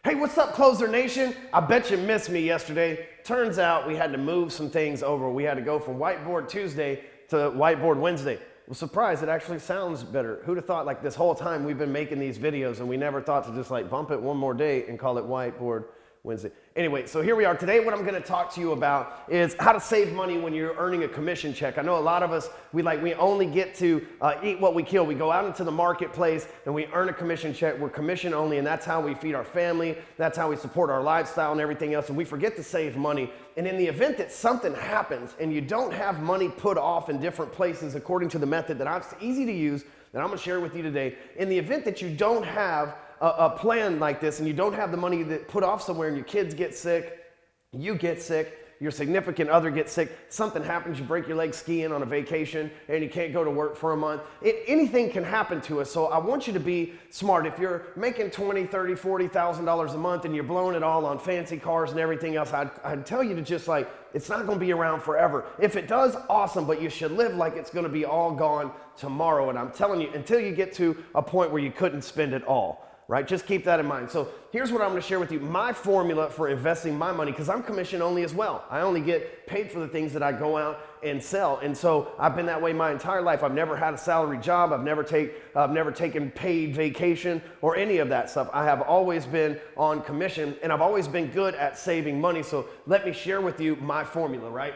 Hey, what's up, Closer Nation? I bet you missed me yesterday. Turns out we had to move some things over. We had to go from Whiteboard Tuesday to Whiteboard Wednesday. Well, surprised, it actually sounds better. Who'd have thought, like, this whole time we've been making these videos and we never thought to just like bump it one more day and call it Whiteboard Wednesday. Anyway, so here we are. Today what I'm gonna talk to you about is how to save money when you're earning a commission check. I know a lot of us, we only get to eat what we kill. We go out into the marketplace and we earn a commission check. We're commission only, and that's how we feed our family. That's how we support our lifestyle and everything else. And we forget to save money. And in the event that something happens and you don't have money put off in different places according to the method that's easy to use, that I'm gonna share with you today, in the event that you don't have a plan like this and you don't have the money that put off somewhere and your kids get sick, you get sick, your significant other gets sick, something happens, you break your leg skiing on a vacation and you can't go to work for a month. Anything can happen to us. So I want you to be smart. If you're making $20,000, $30,000, $40,000 a month and you're blowing it all on fancy cars and everything else, I'd tell you to just like, it's not gonna be around forever. If it does, awesome, but you should live like it's gonna be all gone tomorrow. And I'm telling you, until you get to a point where you couldn't spend it all. Right? Just keep that in mind. So here's what I'm going to share with you, my formula for investing my money, because I'm commission only as well. I only get paid for the things that I go out and sell. And so I've been that way my entire life. I've never had a salary job. I've never taken paid vacation or any of that stuff. I have always been on commission, and I've always been good at saving money. So let me share with you my formula, right?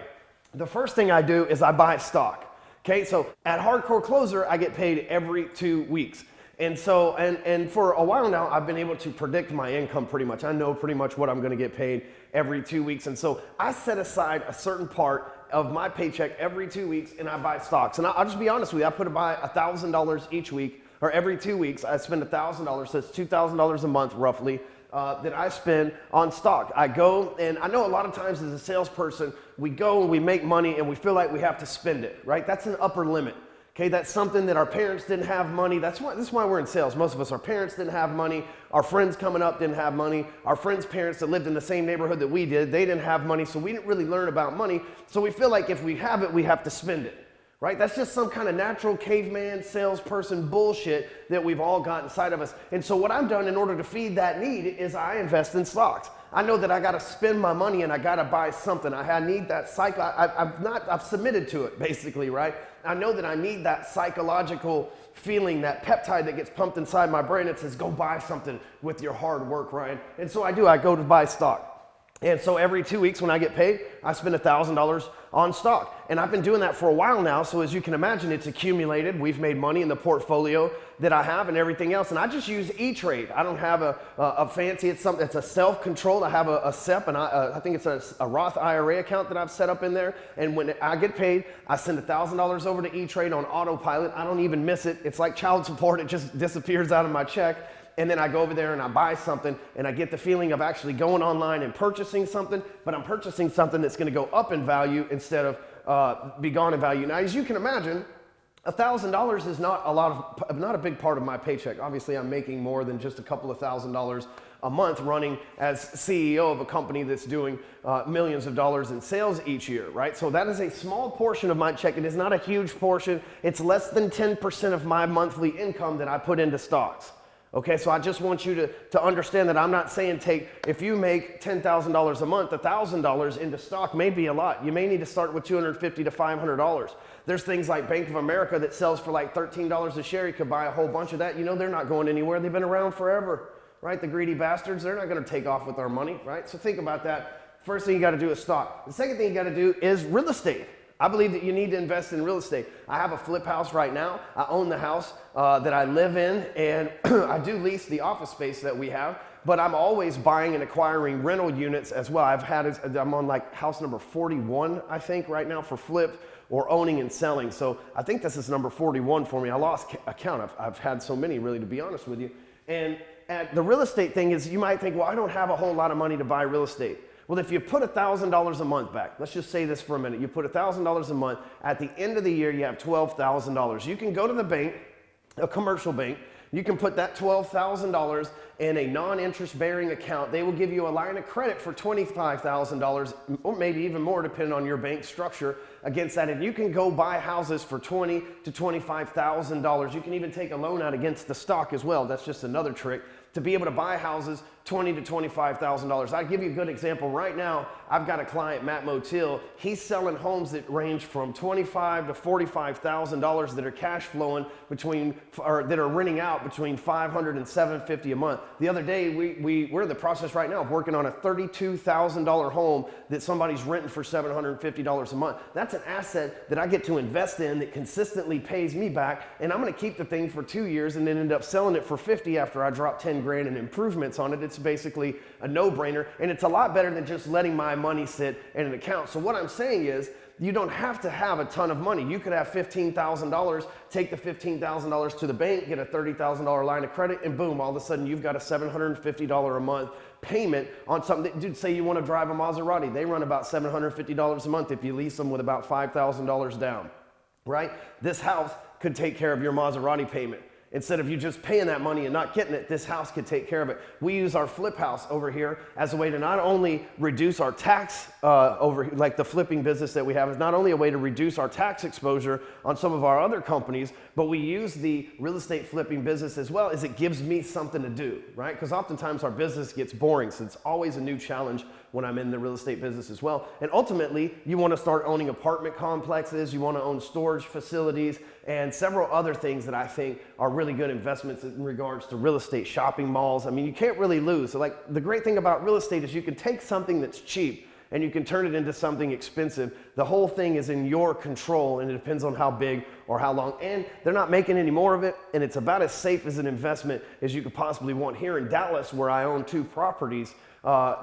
The first thing I do is I buy stock. Okay, so at Hardcore Closer, I get paid every 2 weeks. And so, and for a while now, I've been able to predict my income pretty much. I know pretty much what I'm gonna get paid every 2 weeks. And so I set aside a certain part of my paycheck every 2 weeks and I buy stocks. And I'll just be honest with you, I put by $1,000 each week, or every 2 weeks, I spend $1,000, so it's $2,000 a month roughly, that I spend on stock. I go, and I know a lot of times as a salesperson, we go and we make money and we feel like we have to spend it, right? That's an upper limit. Okay, that's something that our parents didn't have money. This is why we're in sales. Most of us, our parents didn't have money. Our friends coming up didn't have money. Our friends' parents that lived in the same neighborhood that we did, they didn't have money, so we didn't really learn about money. So we feel like if we have it, we have to spend it, right? That's just some kind of natural caveman salesperson bullshit that we've all got inside of us. And so what I've done in order to feed that need is I invest in stocks. I know that I got to spend my money and I got to buy something. I need that cycle. I've submitted to it basically, right? I know that I need that psychological feeling, that peptide that gets pumped inside my brain that says, go buy something with your hard work, Ryan. And so I do, I go to buy stock. And so every 2 weeks when I get paid, I spend $1,000 on stock. And I've been doing that for a while now. So as you can imagine, it's accumulated. We've made money in the portfolio that I have and everything else. And I just use E-Trade. I don't have a fancy, it's a self-controlled. I have a SEP, and I think it's a Roth IRA account that I've set up in there. And when I get paid, I send $1,000 over to E-Trade on autopilot. I don't even miss it. It's like child support. It just disappears out of my check. And then I go over there and I buy something and I get the feeling of actually going online and purchasing something, but I'm purchasing something that's gonna go up in value instead of be gone in value. Now, as you can imagine, $1,000 is not a big part of my paycheck. Obviously, I'm making more than just a couple of $1,000s a month running as CEO of a company that's doing millions of dollars in sales each year, right? So that is a small portion of my check. It is not a huge portion. It's less than 10% of my monthly income that I put into stocks. Okay, so I just want you to understand that I'm not saying if you make $10,000 a month, $1,000 into stock may be a lot. You may need to start with $250 to $500. There's things like Bank of America that sells for like $13 a share. You could buy a whole bunch of that. You know they're not going anywhere. They've been around forever, right? The greedy bastards, they're not gonna take off with our money, right? So think about that. First thing you gotta do is stock. The second thing you gotta do is real estate. I believe that you need to invest in real estate. I have a flip house right now. I own the house that I live in, and I do lease the office space that we have, but I'm always buying and acquiring rental units as well. I'm on like house number 41, I think, right now for flip or owning and selling. So I think this is number 41 for me. I lost account. I've had so many, really, to be honest with you. And the real estate thing is, you might think, well, I don't have a whole lot of money to buy real estate. Well, if you put $1,000 a month back, let's just say this for a minute. You put $1,000 a month. At the end of the year, you have $12,000. You can go to the bank, a commercial bank. You can put that $12,000 in a non-interest bearing account. They will give you a line of credit for $25,000 or maybe even more depending on your bank structure against that. And you can go buy houses for $20,000 to $25,000. You can even take a loan out against the stock as well. That's just another trick to be able to buy houses $20,000 to $25,000. I'll give you a good example. Right now, I've got a client, Matt Motil. He's selling homes that range from $25,000 to $45,000 that are cash flowing between, or that are renting out between $500 and $750 a month. The other day, we're in the process right now of working on a $32,000 home that somebody's renting for $750 a month. That's an asset that I get to invest in that consistently pays me back, and I'm going to keep the thing for 2 years and then end up selling it for 50 after I drop 10 grand in improvements on it. It's basically a no-brainer, and it's a lot better than just letting my money sit in an account. So what I'm saying is, you don't have to have a ton of money. You could have $15,000, take the $15,000 to the bank, get a $30,000 line of credit, and boom, all of a sudden you've got a $750 a month payment on something. Dude, say you want to drive a Maserati. They run about $750 a month if you lease them with about $5,000 down, right? This house could take care of your Maserati payment. Instead of you just paying that money and not getting it, this house could take care of it. We use our flip house over here as a way to not only reduce our tax like the flipping business that we have is not only a way to reduce our tax exposure on some of our other companies, but we use the real estate flipping business as well as it gives me something to do, right? Because oftentimes our business gets boring, so it's always a new challenge when I'm in the real estate business as well. And ultimately, you want to start owning apartment complexes, you want to own storage facilities, and several other things that I think are really good investments in regards to real estate, shopping malls. I mean, you can't really lose. So like the great thing about real estate is you can take something that's cheap and you can turn it into something expensive. The whole thing is in your control, and it depends on how big or how long. And they're not making any more of it, and it's about as safe as an investment as you could possibly want. Here in Dallas, where I own 2 properties,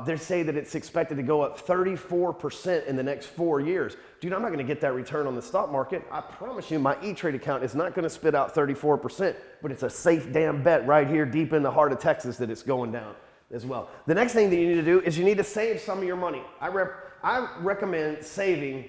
they say that it's expected to go up 34% in the next 4 years. Dude, I'm not gonna get that return on the stock market. I promise you, my E-Trade account is not gonna spit out 34%, but it's a safe damn bet right here deep in the heart of Texas that it's going down as well. The next thing that you need to do is you need to save some of your money. I recommend saving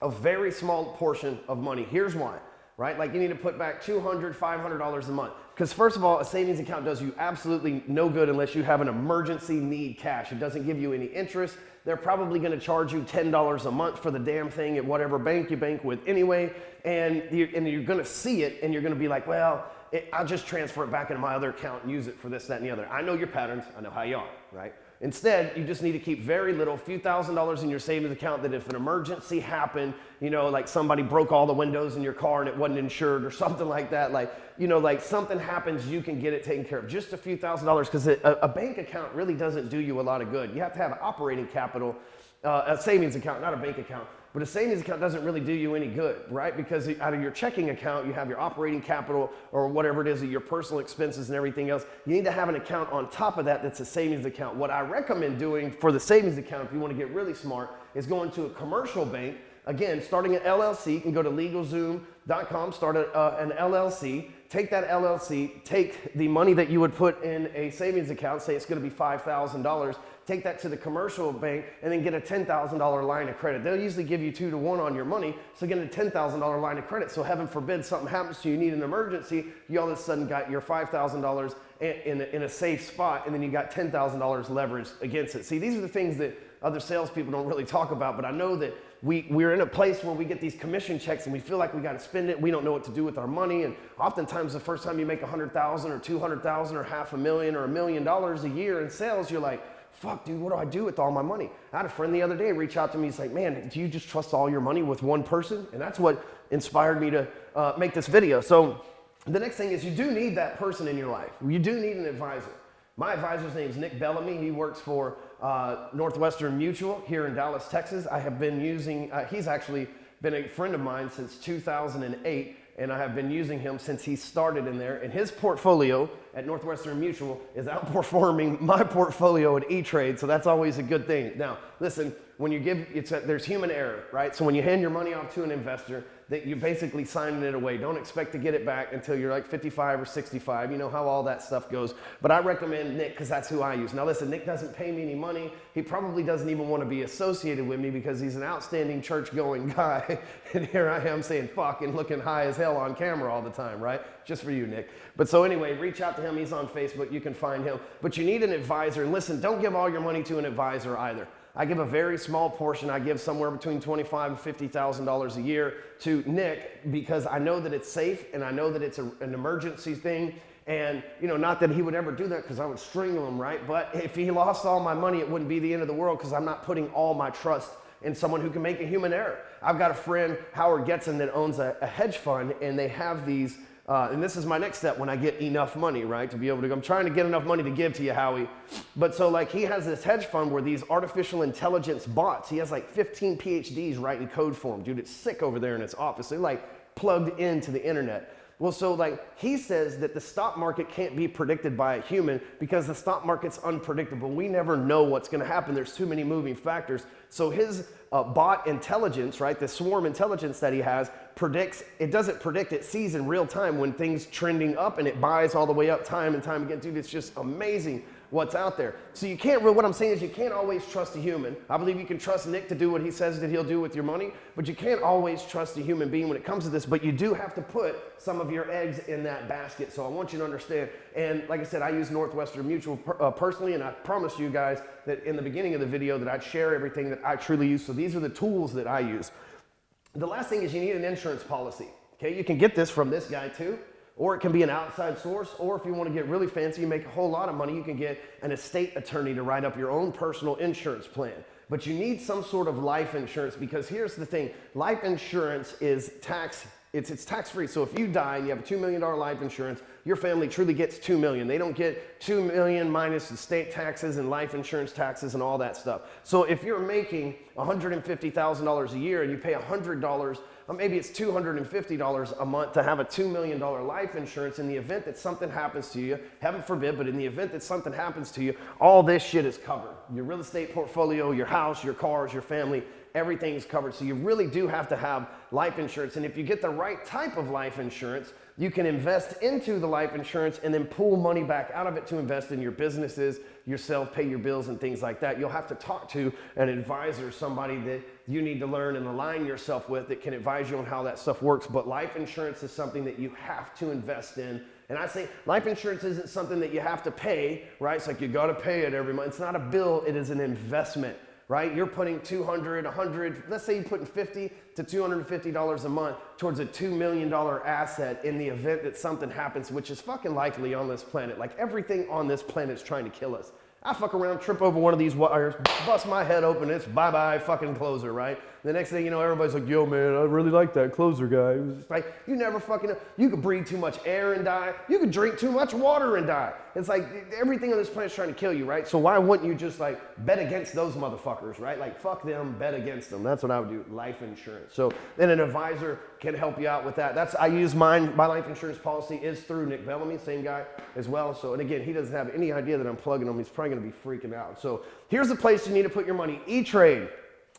a very small portion of money. Here's why, right? Like you need to put back $200, $500 a month. Because first of all, a savings account does you absolutely no good unless you have an emergency need cash. It doesn't give you any interest. They're probably gonna charge you $10 a month for the damn thing at whatever bank you bank with anyway. And you're gonna see it and you're gonna be like, well, I'll just transfer it back into my other account and use it for this, that, and the other. I know your patterns, I know how you are, right? Instead, you just need to keep very little, a few $1,000s in your savings account that if an emergency happened, you know, like somebody broke all the windows in your car and it wasn't insured or something like that, like, you know, like something happens, you can get it taken care of. Just a few $1,000s, because a bank account really doesn't do you a lot of good. You have to have operating capital, a savings account, not a bank account. But a savings account doesn't really do you any good, right? Because out of your checking account, you have your operating capital or whatever it is, your personal expenses and everything else. You need to have an account on top of that that's a savings account. What I recommend doing for the savings account, if you want to get really smart, is going to a commercial bank. Again, starting an LLC, you can go to LegalZoom.com, start an LLC, take that LLC, take the money that you would put in a savings account, say it's going to be $5,000, take that to the commercial bank, and then get a $10,000 line of credit. They'll usually give you 2 to 1 on your money, so get a $10,000 line of credit. So heaven forbid something happens to you, you need an emergency, you all of a sudden got your $5,000 in a safe spot, and then you got $10,000 leverage against it. See, these are the things that other salespeople don't really talk about, but I know that we're in a place where we get these commission checks and we feel like we got to spend it. We don't know what to do with our money. And oftentimes the first time you make $100,000 or $200,000 or $500,000 or $1 million a year in sales, you're like, fuck, dude, what do I do with all my money? I had a friend the other day reach out to me. He's like, man, do you just trust all your money with one person? And that's what inspired me to make this video. So the next thing is you do need that person in your life. You do need an advisor. My advisor's name is Nick Bellamy. He works for Northwestern Mutual here in Dallas, Texas. I have been using, he's actually been a friend of mine since 2008, and I have been using him since he started in there. And his portfolio at Northwestern Mutual is outperforming my portfolio at E-Trade, so that's always a good thing. Now, listen, when you give, there's human error, right? So when you hand your money off to an investor, that you're basically signing it away. Don't expect to get it back until you're like 55 or 65. You know how all that stuff goes. But I recommend Nick because that's who I use. Now listen, Nick doesn't pay me any money. He probably doesn't even want to be associated with me because he's an outstanding church-going guy. And here I am saying fuck and looking high as hell on camera all the time, right? Just for you, Nick. But so anyway, reach out to him. He's on Facebook. You can find him. But you need an advisor. And listen, don't give all your money to an advisor either. I give a very small portion. I give somewhere between $25,000 and $50,000 a year to Nick because I know that it's safe and I know that it's an emergency thing. And, not that he would ever do that because I would strangle him, right? But if he lost all my money, it wouldn't be the end of the world because I'm not putting all my trust in someone who can make a human error. I've got a friend, Howard Getson, that owns a hedge fund, and they have these, and this is my next step when I get enough money, right? To be able to, I'm trying to get enough money to give to you, Howie. But so like he has this hedge fund where these artificial intelligence bots, he has like 15 PhDs writing code for him. Dude, it's sick over there in his office. They're like plugged into the internet. Well, so like he says that the stock market can't be predicted by a human because the stock market's unpredictable. We never know what's going to happen. There's too many moving factors. So his bot intelligence, right, the swarm intelligence that he has predicts, it doesn't predict, it sees in real time when things trending up and it buys all the way up time and time again. Dude, it's just amazing what's out there. So you can't, what I'm saying is you can't always trust a human. I believe you can trust Nick to do what he says that he'll do with your money, but you can't always trust a human being when it comes to this, but you do have to put some of your eggs in that basket. So I want you to understand, and like I said, I use Northwestern Mutual personally, and I promised you guys that in the beginning of the video that I'd share everything that I truly use. So these are the tools that I use. The last thing is you need an insurance policy. Okay, you can get this from this guy too, or it can be an outside source, or if you want to get really fancy and make a whole lot of money, you can get an estate attorney to write up your own personal insurance plan. But you need some sort of life insurance because here's the thing, life insurance is it's tax-free. So if you die and you have a $2 million life insurance, your family truly gets $2 million. They don't get $2 million minus the state taxes and life insurance taxes and all that stuff. So if you're making $150,000 a year and you pay $100, or maybe it's $250 a month to have a $2 million life insurance, in the event that something happens to you, heaven forbid, but in the event that something happens to you, all this shit is covered. Your real estate portfolio, your house, your cars, your family, everything's covered. So you really do have to have life insurance. And if you get the right type of life insurance, you can invest into the life insurance and then pull money back out of it to invest in your businesses, yourself, pay your bills and things like that. You'll have to talk to an advisor, somebody that you need to learn and align yourself with that can advise you on how that stuff works. But life insurance is something that you have to invest in. And I say life insurance isn't something that you have to pay, right? It's like you got to pay it every month. It's not a bill, it is an investment. Right? You're putting $200, $100, let's say you're putting $50 to $250 a month towards a $2 million asset in the event that something happens, which is fucking likely on this planet. Like everything on this planet is trying to kill us. I fuck around, trip over one of these wires, bust my head open, it's bye-bye fucking closer, right? The next thing you know, everybody's like, yo man, I really like that closer guy. It was like, you never fucking know. You could breathe too much air and die. You could drink too much water and die. It's like everything on this planet is trying to kill you, right? So why wouldn't you just like bet against those motherfuckers, right? Like fuck them, bet against them. That's what I would do, life insurance. So then an advisor can help you out with that. I use mine, my life insurance policy is through Nick Bellamy, same guy as well. So, and again, he doesn't have any idea that I'm plugging him. He's probably gonna be freaking out. So here's the place you need to put your money, E-Trade.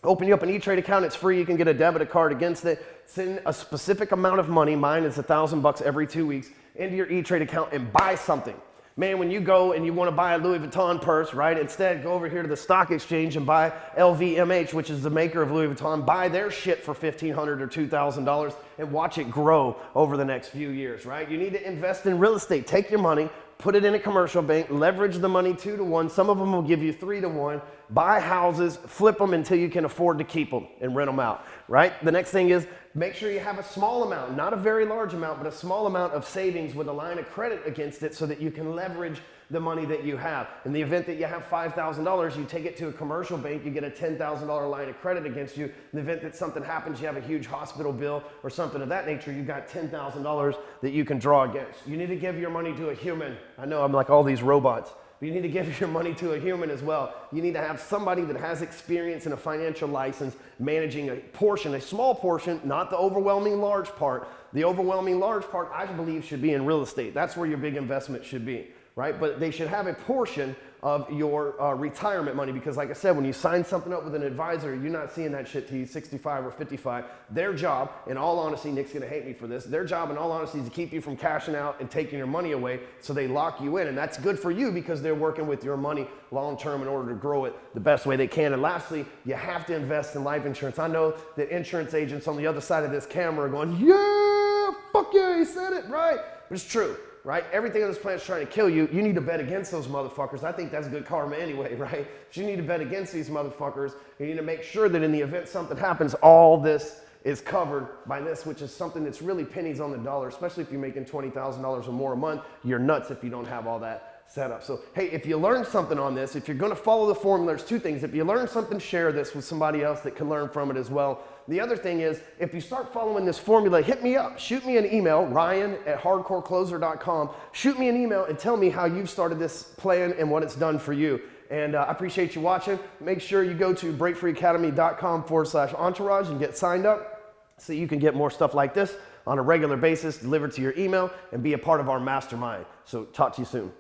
Open you up an E-Trade account, it's free, you can get a debit card against it, send a specific amount of money, mine is $1,000 every 2 weeks, into your E-Trade account and buy something. Man, when you go and you want to buy a Louis Vuitton purse, right, instead go over here to the stock exchange and buy LVMH, which is the maker of Louis Vuitton, buy their shit for $1,500 or $2,000 and watch it grow over the next few years, right? You need to invest in real estate, take your money, put it in a commercial bank, leverage the money 2 to 1. Some of them will give you 3 to 1. Buy houses, flip them until you can afford to keep them and rent them out, right? The next thing is make sure you have a small amount, not a very large amount, but a small amount of savings with a line of credit against it so that you can leverage the money that you have. In the event that you have $5,000, you take it to a commercial bank, you get a $10,000 line of credit against you. In the event that something happens, you have a huge hospital bill or something of that nature, you got $10,000 that you can draw against. You need to give your money to a human. I know I'm like all these robots. But you need to give your money to a human as well. You need to have somebody that has experience and a financial license managing a portion, a small portion, not the overwhelming large part. The overwhelming large part, I believe, should be in real estate. That's where your big investment should be, right? But they should have a portion of your retirement money because like I said, when you sign something up with an advisor, you're not seeing that shit till you're 65 or 55. Their job, in all honesty, Nick's gonna hate me for this, their job in all honesty is to keep you from cashing out and taking your money away, so they lock you in, and that's good for you because they're working with your money long term in order to grow it the best way they can. And lastly, you have to invest in life insurance. I know that insurance agents on the other side of this camera are going, yeah, fuck yeah, he said it, right? But it's true. Right? Everything on this planet is trying to kill you. You need to bet against those motherfuckers. I think that's good karma anyway, right? But you need to bet against these motherfuckers. You need to make sure that in the event something happens, all this is covered by this, which is something that's really pennies on the dollar, especially if you're making $20,000 or more a month. You're nuts if you don't have all that set up. So, hey, if you learned something on this, if you're going to follow the formula, there's two things. If you learn something, share this with somebody else that can learn from it as well. The other thing is, if you start following this formula, hit me up. Shoot me an email, ryan@hardcorecloser.com. Shoot me an email and tell me how you've started this plan and what it's done for you. And I appreciate you watching. Make sure you go to breakfreeacademy.com/entourage and get signed up so you can get more stuff like this on a regular basis delivered to your email and be a part of our mastermind. So talk to you soon.